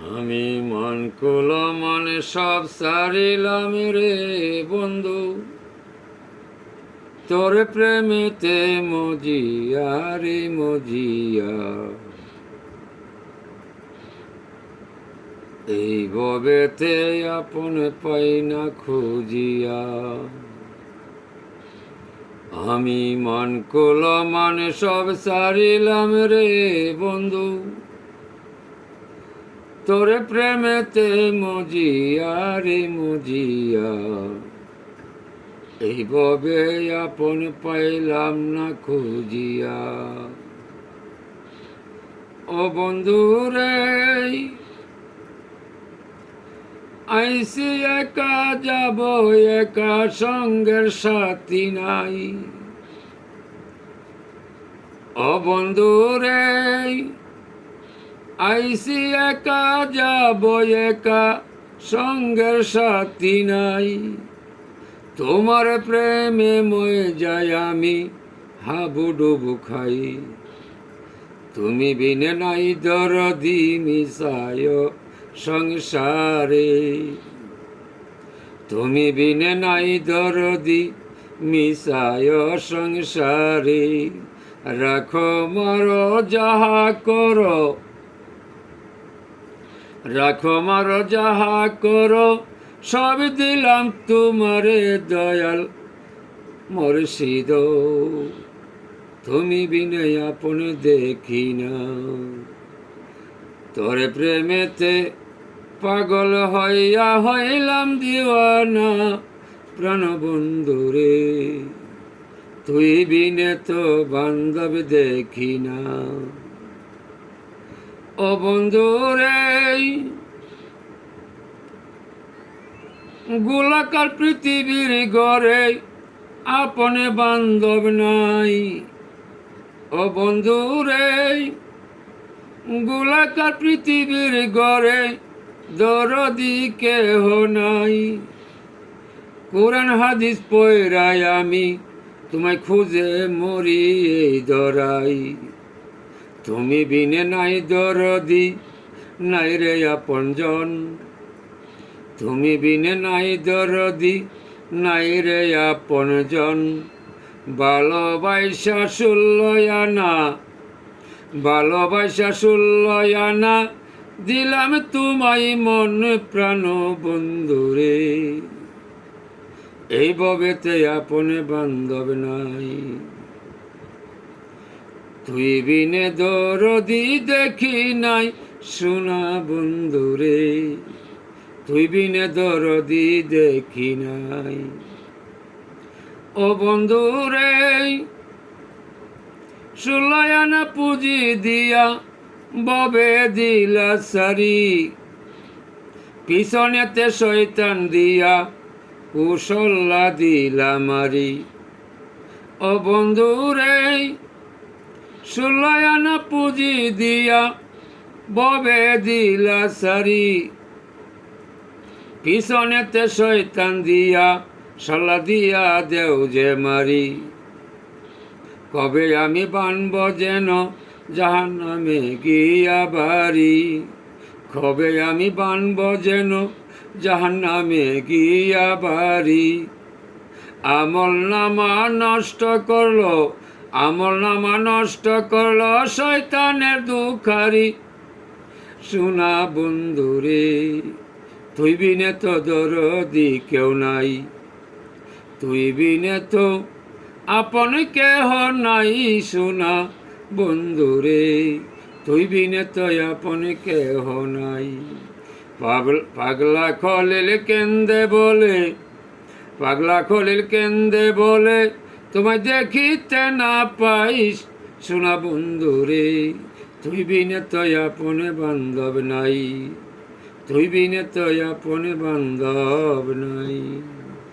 আমি মন কুলো মনে সব সারিলাম রে বন্ধু, তোর প্রেমেতে মজিয়া রে মজিয়া। এই ববেতে আপন পাই না খুঁজিয়া। আমি মন কুলো মনে সব সারিলাম রে বন্ধু, তোরে প্রেমেতে মজিয়া রে মজিয়া। এই ভবে আপন পাইলাম না খুঁজিয়া। ও বন্ধু রে, আইসি একা যাব একা, সঙ্গের সাথী নাই। ও বন্ধু রে, আইসি একা যাব একা, সঙ্গের সাথী নাই। তোমার প্রেমে ময়ে যাই আমি, হাবুডুবু খাই। তুমি বিনে নাই দরদি মিশায় সংসারে। তুমি বিনে নাই দরদি মিশায় সংসারে। রাখো মারো যাহা করো, রাখো মারো যাহা করো, সব দিলাম তোমারে দয়াল মুর্শিদ। তুমি বিনে আপন দেখি না। তোরে প্রেমেতে পাগল হইয়া হইলাম দিওয়ানা প্রাণ বন্ধু রে। তুই বিনে তো বান্ধব দেখি না। ও বন্ধু রে, গোলাকার পৃথিবীর গড়ে আপনে বান্ধব নাই। ও বন্ধু রে, গোলাকার পৃথিবীর গড়ে দরদি কেহ নাই। কোরআন হাদিস পয়রাই আমি তোমায় খুঁজে মরি এই দরাই। তুমি বিনে নাই দরদি নাই রে আপনজন। তুমি বিনে নাই দরদি নাই রে আপনজন। ভালোবাসা ষোলয়ানা, ভালোবাসা ষোলয়ানা, দিলাম তোমায় মন প্রাণ বন্ধুরে। এই ভবেতে আপনে বান্ধব নাই। তুই বিনে দরদি দেখি নাই সোনা বন্ধুরে। তুই বিনে দরদি দেখি নাই। ও বন্ধু রে, ষোলয়ানা পুঁজি দিয়া ববে দিলা সারি। পিছনেতে শয়তান দিয়া কুশল্লা দিলা মারি। ও বন্ধু রে, ষোলয়ানা পুঁজি দিয়া ববে দিলা সারি। পিছনেতে শয়তান দিয়া সল্লা দিয়া দেও যে মারি। কবে আমি বানব যেন জাহান্নামে গিয়া বাড়ি। কবে আমি বানব যেন জাহান্নামে গিয়া বাড়ি। আমল নামা নষ্ট করলো, আমল নামা নষ্ট করলো শয়তানের দুখারি। সোনা বন্ধুরে, তুই বিনে তো দরদি কেউ নাই। তুই বিনে তো আপন কেহ নাই সোনা বন্ধুরে। তুই বিনে তো আপন কেহ নাই। পাগলা খলিল কেন্দে বলে, পাগলা খলিল কেন্দে বলে, তোমায় দেখিতে না পাইস সোনা বন্ধুরে। তুই বিনে তো আপন বান্ধব নাই। তুই বিনে তো আপন বান্ধব নাই।